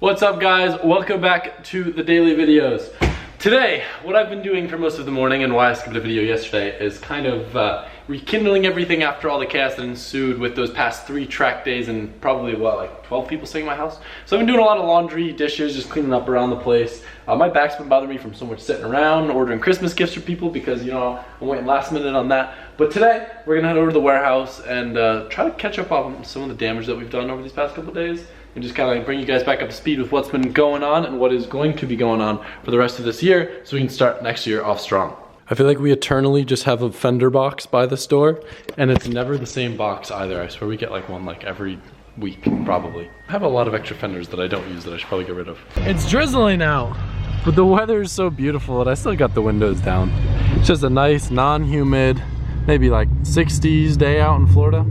What's up, guys? Welcome back to the daily videos. Today, what I've been doing for most of the morning and why I skipped a video yesterday is kind of rekindling everything after all the chaos that ensued with those past 3 track days and probably, what, like 12 people staying in my house? So I've been doing a lot of laundry, dishes, just cleaning up around the place. My back's been bothering me from so much sitting around, ordering Christmas gifts for people because, you know, I'm waiting last minute on that. But today, we're gonna head over to the warehouse and try to catch up on some of the damage that we've done over these past couple of days. And just kind of bring you guys back up to speed with what's been going on and what is going to be going on for the rest of this year so we can start next year off strong. I feel like we eternally just have a fender box by the store and it's never the same box either. I swear we get like one like every week probably. I have a lot of extra fenders that I don't use that I should probably get rid of. It's drizzling out, but the weather is so beautiful and I still got the windows down. It's just a nice non-humid, maybe like 60s day out in Florida.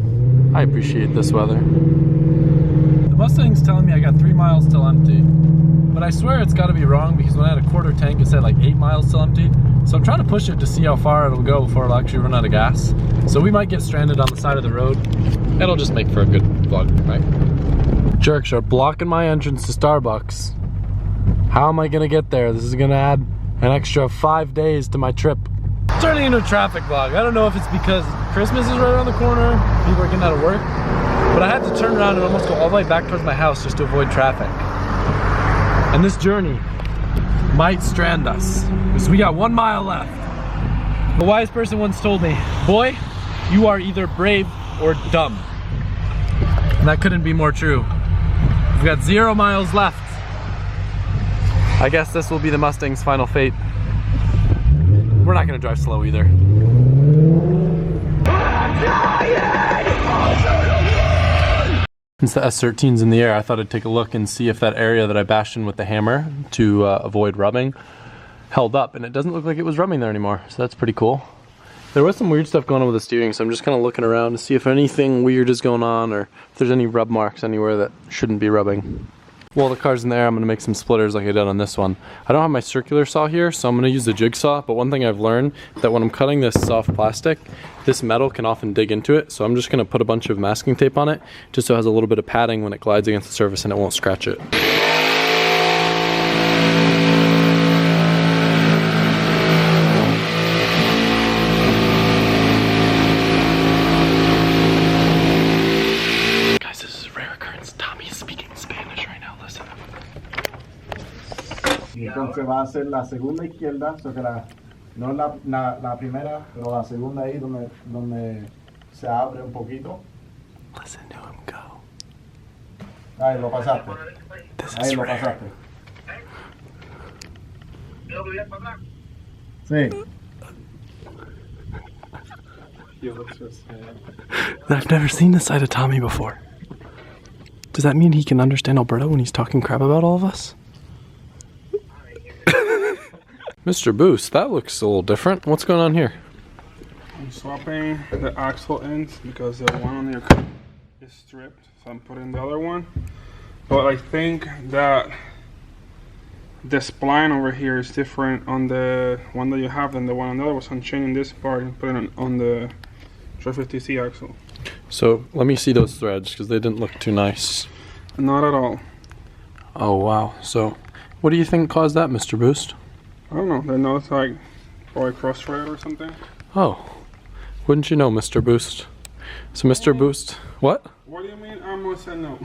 I appreciate this weather. The Mustang's telling me I got 3 miles till empty, but I swear it's gotta be wrong because when I had a quarter tank it said like 8 miles till empty. So I'm trying to push it to see how far it'll go before it'll actually run out of gas. So we might get stranded on the side of the road. It'll just make for a good vlog, right? Jerks are blocking my entrance to Starbucks. How am I gonna get there? This is gonna add an extra 5 days to my trip. Turning into a traffic vlog. I don't know if it's because Christmas is right around the corner, people are getting out of work, but I had to turn around and almost go all the way back towards my house just to avoid traffic. And this journey might strand us, because we got 1 mile left. The wise person once told me, boy, you are either brave or dumb. And that couldn't be more true. We've got 0 miles left. I guess this will be the Mustang's final fate. We're not gonna drive slow either. Since the S13's in the air, I thought I'd take a look and see if that area that I bashed in with the hammer to avoid rubbing held up, and it doesn't look like it was rubbing there anymore, so that's pretty cool. There was some weird stuff going on with the steering, so I'm just kind of looking around to see if anything weird is going on or if there's any rub marks anywhere that shouldn't be rubbing. While the car's in the air, I'm gonna make some splitters like I did on this one. I don't have my circular saw here, so I'm gonna use the jigsaw, but one thing I've learned that when I'm cutting this soft plastic, this metal can often dig into it, so I'm just gonna put a bunch of masking tape on it, just so it has a little bit of padding when it glides against the surface and it won't scratch it. Entonces va a ser la segunda izquierda, so que no la primera, pero la segunda ahí donde se abre un poquito. Listen to him go. Ahí lo pasaste. Ahí lo pasaste. Sí. I've never seen this side of Tommy before. Does that mean he can understand Alberto when he's talking crap about all of us? Mr. Boost, that looks a little different. What's going on here? I'm swapping the axle ends because the one on your car is stripped, so I'm putting the other one. But I think that the spline over here is different on the one that you have than the one on the other. So I'm changing this part and putting it on the 350C axle. So let me see those threads because they didn't look too nice. Not at all. Oh wow. So what do you think caused that, Mr. Boost? I don't know, they know it's like probably cross-thread or something. Oh, wouldn't you know, Mr. Boost? So Mr. Boost, what? What do you mean I almost said no?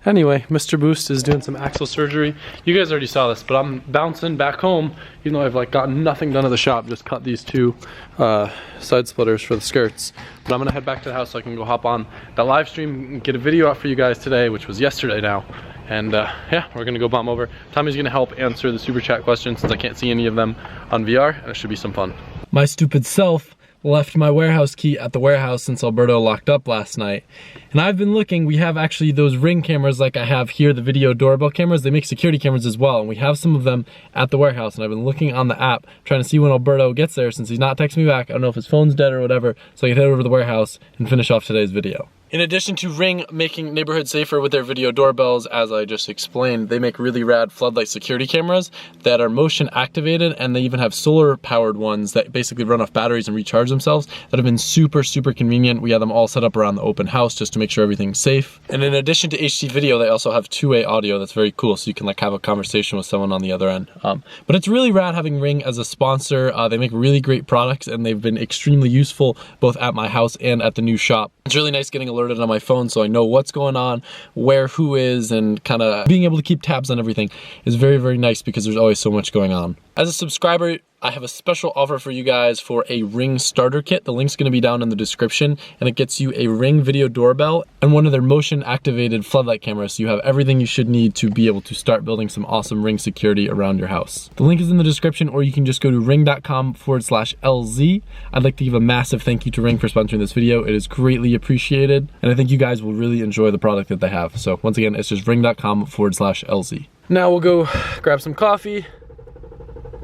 Anyway, Mr. Boost is doing some axle surgery. You guys already saw this, but I'm bouncing back home, even though I've like gotten nothing done at the shop, just cut these 2 side splitters for the skirts. But I'm gonna head back to the house so I can go hop on that live stream and get a video out for you guys today, which was yesterday now. And yeah, we're gonna go bomb over. Tommy's gonna help answer the super chat questions since I can't see any of them on VR, and it should be some fun. My stupid self left my warehouse key at the warehouse since Alberto locked up last night. And I've been looking, we have actually those Ring cameras like I have here, the video doorbell cameras. They make security cameras as well, and we have some of them at the warehouse. And I've been looking on the app, trying to see when Alberto gets there since he's not texting me back. I don't know if his phone's dead or whatever, so I can head over to the warehouse and finish off today's video. In addition to Ring making neighborhoods safer with their video doorbells, as I just explained, they make really rad floodlight security cameras that are motion activated, and they even have solar powered ones that basically run off batteries and recharge themselves that have been super convenient. We have them all set up around the open house just to make sure everything's safe. And in addition to HD video, they also have two-way audio that's very cool, so you can like have a conversation with someone on the other end. But it's really rad having Ring as a sponsor. They make really great products and they've been extremely useful both at my house and at the new shop. It's really nice getting alerted on my phone so I know what's going on, where who is, and kind of being able to keep tabs on everything is very nice because there's always so much going on. As a subscriber, I have a special offer for you guys for a Ring starter kit. The link's gonna be down in the description, and it gets you a Ring video doorbell and one of their motion activated floodlight cameras, so you have everything you should need to be able to start building some awesome Ring security around your house. The link is in the description, or you can just go to ring.com/LZ. I'd like to give a massive thank you to Ring for sponsoring this video. It is greatly appreciated, and I think you guys will really enjoy the product that they have. So once again, it's just ring.com/LZ. Now we'll go grab some coffee.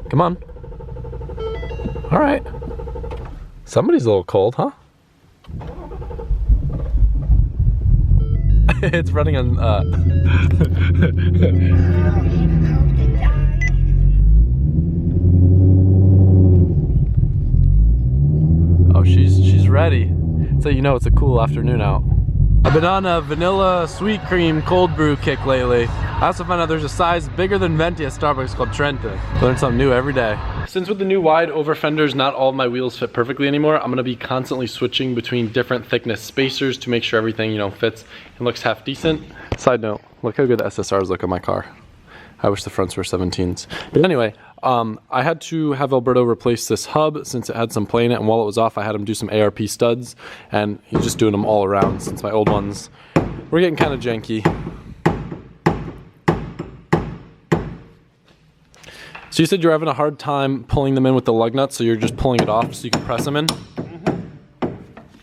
Come on. All right. Somebody's a little cold, huh? It's running on, Oh, she's ready. So you know it's a cool afternoon out. I've been on a vanilla sweet cream cold brew kick lately. I also found out there's a size bigger than Venti at Starbucks called Trenta. Learn something new every day. Since with the new wide over fenders, not all of my wheels fit perfectly anymore, I'm gonna be constantly switching between different thickness spacers to make sure everything, you know, fits and looks half decent. Side note, look how good the SSRs look on my car. I wish the fronts were 17s. But anyway, I had to have Alberto replace this hub since it had some play in it, and while it was off, I had him do some ARP studs, and he's just doing them all around since my old ones were getting kind of janky. So you said you're having a hard time pulling them in with the lug nuts, so you're just pulling it off so you can press them in?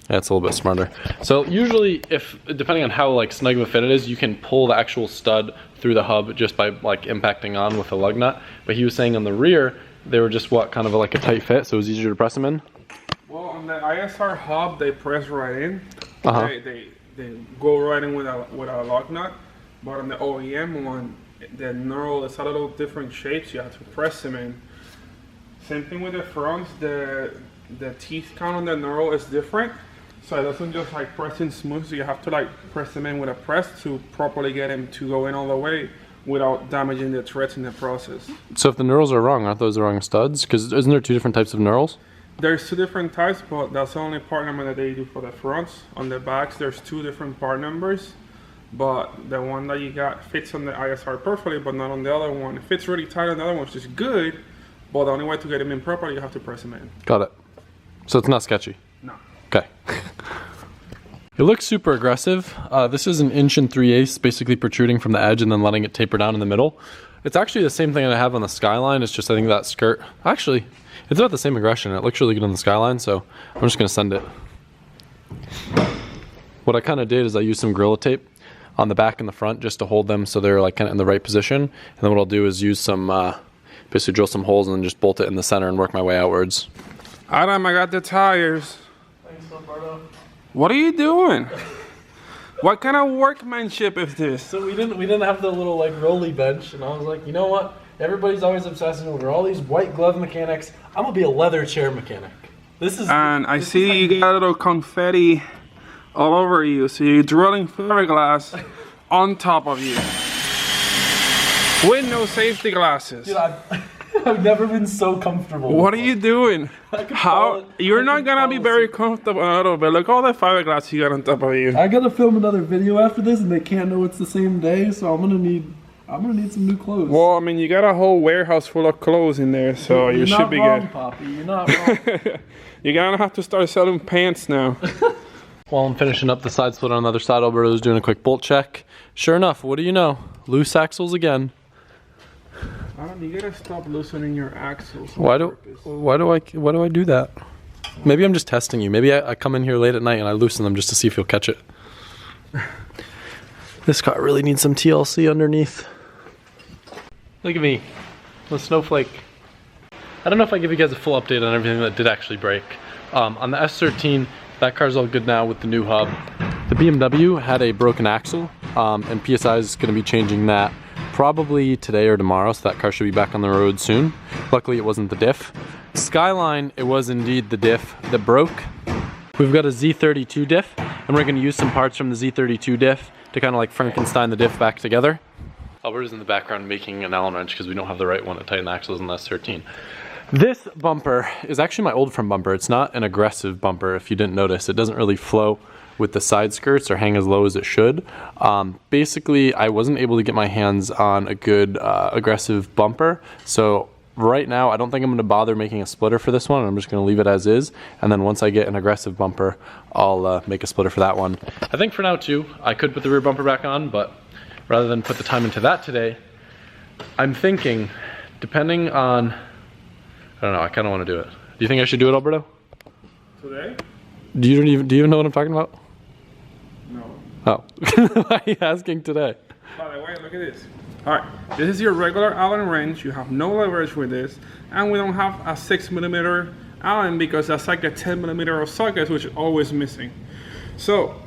Yeah, it's a little bit smarter. So usually, depending on how like snug of a fit it is, you can pull the actual stud through the hub just by like impacting on with a lug nut. But he was saying on the rear, they were just kind of like a tight fit, so it was easier to press them in? Well, on the ISR hub, they press right in. They go right in with a lug nut. But on the OEM one, the knurl is a little different shape, so you have to press them in. Same thing with the fronts, the teeth count on the knurl is different. So it doesn't just like press in smooth, so you have to like press them in with a press to properly get them to go in all the way without damaging the threads in the process. So if the knurls are wrong, aren't those the wrong studs? Because isn't there two different types of knurls? There's two different types, but that's the only part number that they do for the fronts. On the backs, there's two different part numbers, but the one that you got fits on the ISR perfectly, but not on the other one. It fits really tight on the other one, which is good, but the only way to get them in properly, you have to press them in. Got it. So it's not sketchy? No. Okay. It looks super aggressive. This is 1 3/8 inches, basically protruding from the edge and then letting it taper down in the middle. It's actually the same thing that I have on the Skyline. It's just I think that skirt, actually, it's about the same aggression. It looks really good on the Skyline, so I'm just gonna send it. What I kind of did is I used some Gorilla Tape on the back and the front just to hold them so they're like kind of in the right position. And then what I'll do is use some, basically drill some holes and then just bolt it in the center and work my way outwards. Adam, I got the tires. Thanks, Alberto. What are you doing? What kind of workmanship is this? So we didn't have the little like rolly bench, and I was like, you know what? Everybody's always obsessing over all these white glove mechanics. I'm gonna be a leather chair mechanic. And I see you got a little confetti all over you, so you're drilling fiberglass on top of you with no safety glasses. Dude, I've never been so comfortable. What are you doing? How? You're not gonna be very comfortable at all, but look all the fiberglass you got on top of you. I gotta film another video after this, and they can't know it's the same day, so I'm gonna need some new clothes. Well, I mean, you got a whole warehouse full of clothes in there, so you should be good. Poppy. You're not wrong. You're gonna have to start selling pants now. While I'm finishing up the side split on the other side, Alberto's doing a quick bolt check. Sure enough, what do you know? Loose axles again. You gotta stop loosening your axles. Why do I do that? Maybe I'm just testing you. Maybe I come in here late at night and I loosen them just to see if you'll catch it. This car really needs some TLC underneath. Look at me, the snowflake. I don't know if I give you guys a full update on everything that did actually break. On the S13, that car's all good now with the new hub. The BMW had a broken axle, and PSI is going to be changing that probably today or tomorrow, so that car should be back on the road soon. Luckily it wasn't the diff. Skyline, it was indeed the diff that broke. We've got a Z32 diff, and we're going to use some parts from the Z32 diff to kind of like Frankenstein the diff back together. Alberta's in the background making an Allen wrench because we don't have the right one to tighten the axles in the S13. This bumper is actually my old front bumper. It's not an aggressive bumper, if you didn't notice. It doesn't really flow with the side skirts or hang as low as it should. Basically, I wasn't able to get my hands on a good aggressive bumper. So right now, I don't think I'm gonna bother making a splitter for this one. I'm just gonna leave it as is. And then once I get an aggressive bumper, I'll make a splitter for that one. I think for now too, I could put the rear bumper back on, but rather than put the time into that today, I'm thinking, depending on, I don't know, I kinda wanna do it. Do you think I should do it, Alberto? Today? Do you even know what I'm talking about? No. Oh, why are you asking today? By the way, look at this. Alright, this is your regular Allen wrench. You have no leverage with this. And we don't have a 6mm Allen because that's like a 10mm of sockets, which is always missing. So,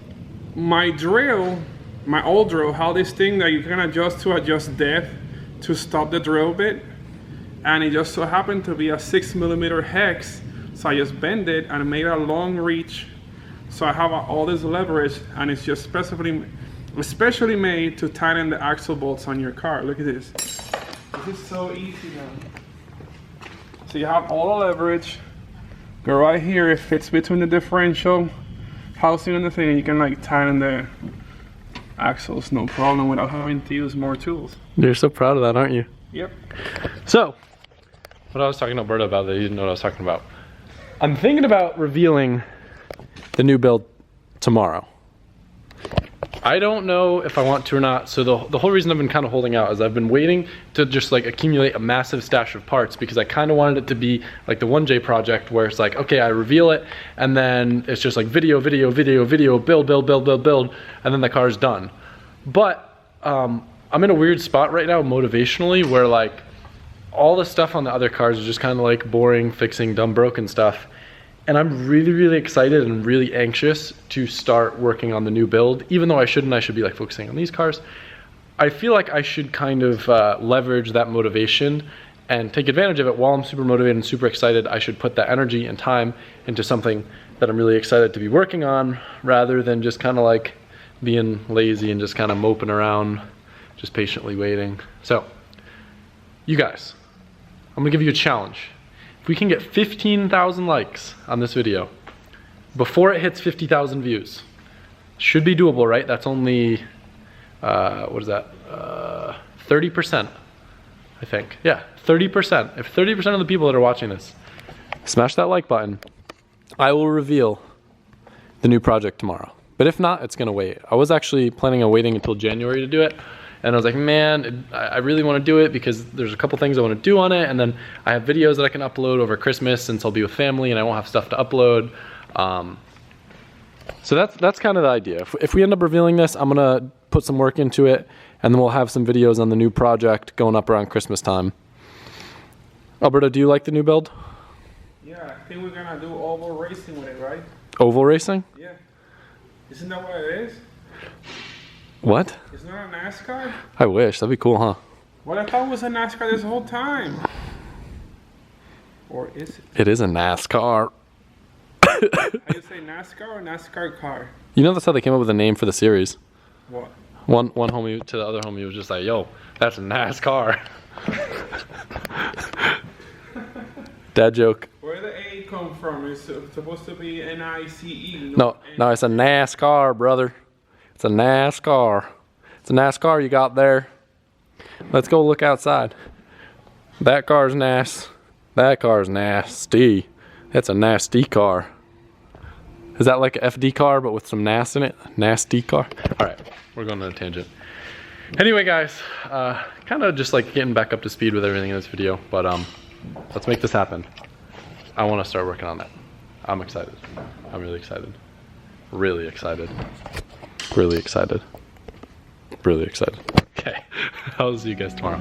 my drill, my old drill, had this thing that you can adjust to adjust depth to stop the drill bit. And it just so happened to be a 6mm hex. So I just bent it and made a long reach. So I have all this leverage, and it's just especially made to tighten the axle bolts on your car. Look at this. This is so easy now. So you have all the leverage. Go right here. It fits between the differential housing and the thing, and you can like tighten the axles no problem without having to use more tools. You're so proud of that, aren't you? Yep. So, what I was talking to Alberto about that you didn't know what I was talking about. I'm thinking about revealing the new build tomorrow. I don't know if I want to or not, so the whole reason I've been kind of holding out is I've been waiting to just like accumulate a massive stash of parts because I kind of wanted it to be like the 1J project where it's like, okay, I reveal it and then it's just like video, build, and then the car's done. But I'm in a weird spot right now motivationally where like all the stuff on the other cars is just kind of like boring, fixing dumb broken stuff. And I'm really excited and really anxious to start working on the new build. Even though I should be like focusing on these cars. I feel like I should kind of leverage that motivation and take advantage of it while I'm super motivated and super excited. I should put that energy and time into something that I'm really excited to be working on rather than just kind of like being lazy and just kind of moping around, just patiently waiting. So, you guys, I'm gonna give you a challenge. If we can get 15,000 likes on this video before it hits 50,000 views, should be doable, right? That's only, what is that? 30%, I think. Yeah, 30%. If 30% of the people that are watching this smash that like button, I will reveal the new project tomorrow. But if not, it's gonna wait. I was actually planning on waiting until January to do it. And I was like, man, I really want to do it because there's a couple things I want to do on it. And then I have videos that I can upload over Christmas since I'll be with family and I won't have stuff to upload. So that's kind of the idea. If we end up revealing this, I'm going to put some work into it. And then we'll have some videos on the new project going up around Christmas time. Alberto, do you like the new build? Yeah, I think we're going to do oval racing with it, right? Oval racing? Yeah. Isn't that what it is? What? Isn't that a NASCAR? I wish. That'd be cool, huh? Well, I thought it was a NASCAR this whole time. Or is it? It is a NASCAR. How do you say NASCAR or NASCAR car? You know that's how they came up with the name for the series. What? One homie to the other homie was just like, yo, that's a NASCAR. Dad joke. Where did the A come from? It's supposed to be N-I-C-E. No, it's a NASCAR, brother. It's a NASCAR. It's a NASCAR you got there. Let's go look outside. That car's nasty. That car's nasty. That's a nasty car. Is that like an FD car but with some NAS in it? Nasty car? Alright, we're going on a tangent. Anyway guys, kind of just like getting back up to speed with everything in this video, but let's make this happen. I want to start working on that. I'm excited. I'm really excited. Really excited. Really excited. Really excited. Okay. I'll see you guys tomorrow.